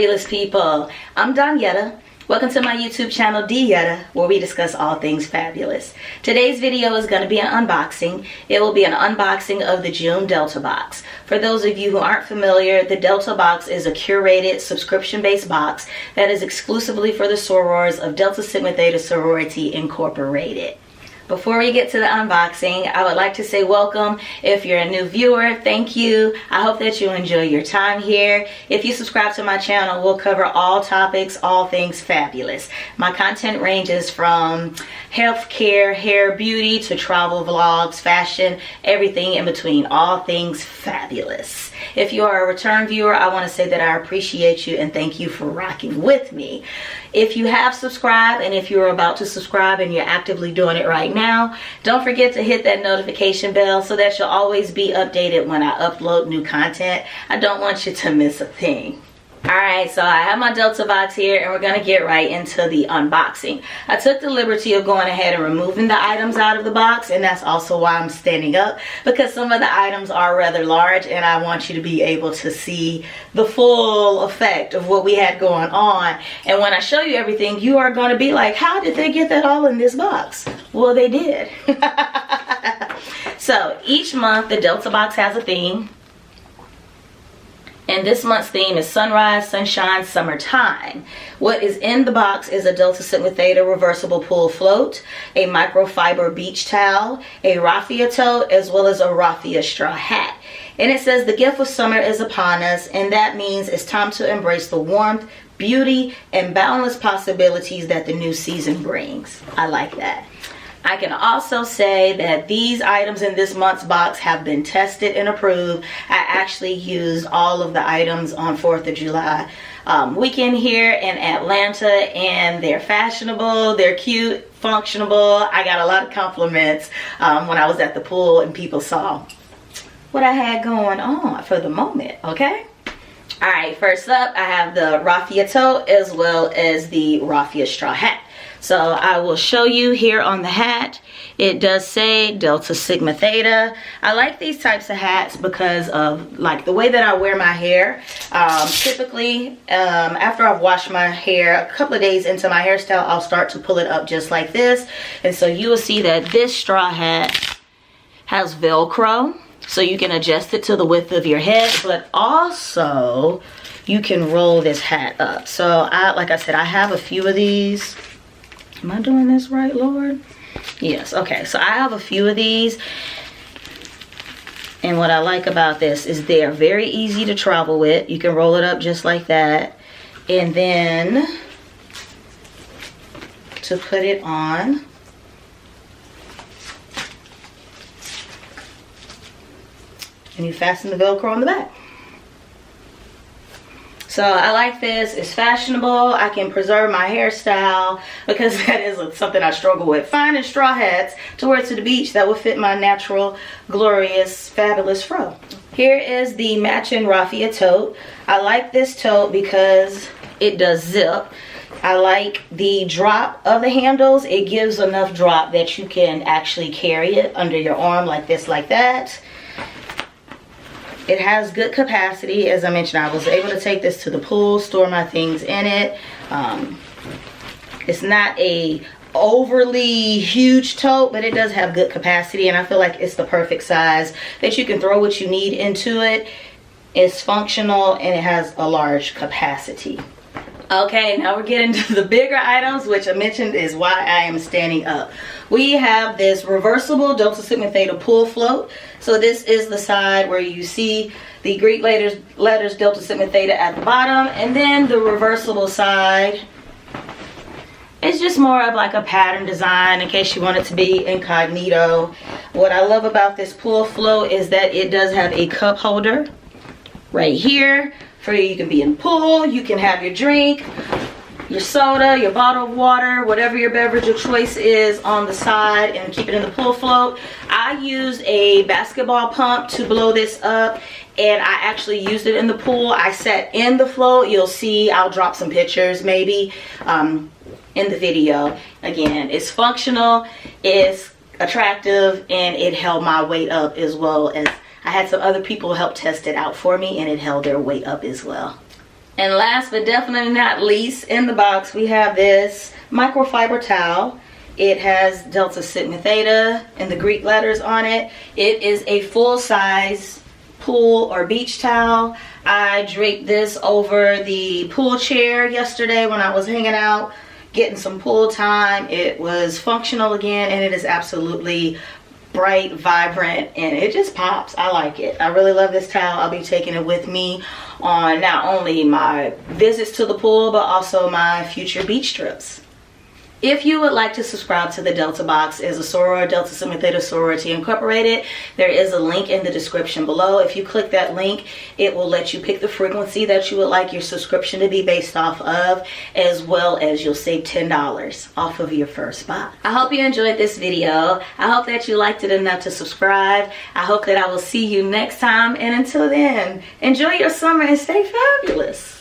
fabulous people. I'm Donyetta. Welcome to my YouTube channel, Dyetta, where we discuss all things fabulous. Today's video is going to be an unboxing. It will be an unboxing of the June Delta box. For those of you who aren't familiar, the Delta box is a curated subscription-based box that is exclusively for the sorors of Delta Sigma Theta Sorority Incorporated. Before we get to the unboxing, I would like to say welcome. If you're a new viewer, thank you. I hope that you enjoy your time here. If you subscribe to my channel, we'll cover all topics, all things fabulous. My content ranges from healthcare, hair, beauty, to travel vlogs, fashion, everything in between, all things fabulous. If you are a return viewer, I want to say that I appreciate you and thank you for rocking with me. If you have subscribed and if you're about to subscribe and you're actively doing it right now, don't forget to hit that notification bell so that you'll always be updated when I upload new content. I don't want you to miss a thing. Alright, so I have my Delta box here and we're going to get right into the unboxing. I took the liberty of going ahead and removing the items out of the box, and that's also why I'm standing up, because some of the items are rather large and I want you to be able to see the full effect of what we had going on. And when I show you everything, you are going to be like, how did they get that all in this box? Well, they did. So each month the Delta box has a theme. And this month's theme is Sunrise, Sunshine, Summertime. What is in the box is a Delta Sigma Theta Reversible Pool Float, a Microfiber Beach Towel, a Raffia Tote, as well as a Raffia Straw Hat. And it says the gift of summer is upon us, and that means it's time to embrace the warmth, beauty, and boundless possibilities that the new season brings. I like that. I can also say that these items in this month's box have been tested and approved. I actually used all of the items on 4th of July weekend here in Atlanta, and they're fashionable, they're cute, functional. I got a lot of compliments when I was at the pool and people saw what I had going on for the moment, okay? Alright, first up I have the Raffia Tote as well as the Raffia Straw Hat. So I will show you here on the hat. It does say Delta Sigma Theta. I like these types of hats because of like the way that I wear my hair. Typically, after I've washed my hair, a couple of days into my hairstyle, I'll start to pull it up just like this. And so you will see that this straw hat has Velcro, so you can adjust it to the width of your head, but also you can roll this hat up. So like I said, I have a few of these. Am I doing this right, Lord? Yes, okay, so I have a few of these. And what I like about this is they're very easy to travel with. You can roll it up just like that. And then to put it on, and you fasten the Velcro on the back. So I like this. It's fashionable. I can preserve my hairstyle because that is something I struggle with. Finding straw hats to wear to the beach that would fit my natural, glorious, fabulous fro. Here is the matching Raffia Tote. I like this tote because it does zip. I like the drop of the handles. It gives enough drop that you can actually carry it under your arm like this, like that. It has good capacity. As I mentioned, I was able to take this to the pool, store my things in it. It's not a overly huge tote, but it does have good capacity, and I feel like it's the perfect size that you can throw what you need into it. It's functional and it has a large capacity. Okay, now we're getting to the bigger items, which I mentioned is why I am standing up. We have this reversible Delta Sigma Theta pool float. So this is the side where you see the Greek letters Delta Sigma Theta at the bottom, and then the reversible side. It's just more of like a pattern design in case you want it to be incognito. What I love about this pool float is that it does have a cup holder right here. For you can be in the pool, you can have your drink, your soda, your bottle of water, whatever your beverage of choice is on the side, and keep it in the pool float. I used a basketball pump to blow this up, and I actually used it in the pool. I sat in the float. You'll see, I'll drop some pictures maybe in the video. Again, it's functional, it's attractive, and it held my weight up, as well as I had some other people help test it out for me, and it held their weight up as well. And last but definitely not least, in the box we have this microfiber towel. It has Delta Sigma Theta and the Greek letters on it. It is a full-size pool or beach towel. I draped this over the pool chair yesterday when I was hanging out, getting some pool time. It was functional again, and it is absolutely bright, vibrant, and it just pops. I like it. I really love this towel. I'll be taking it with me on not only my visits to the pool, but also my future beach trips. If you would like to subscribe to the Delta Box as a soror, Delta Sigma Theta Sorority Incorporated, there is a link in the description below. If you click that link, it will let you pick the frequency that you would like your subscription to be based off of, as well as you'll save $10 off of your first box. I hope you enjoyed this video. I hope that you liked it enough to subscribe. I hope that I will see you next time, and until then, enjoy your summer and stay fabulous.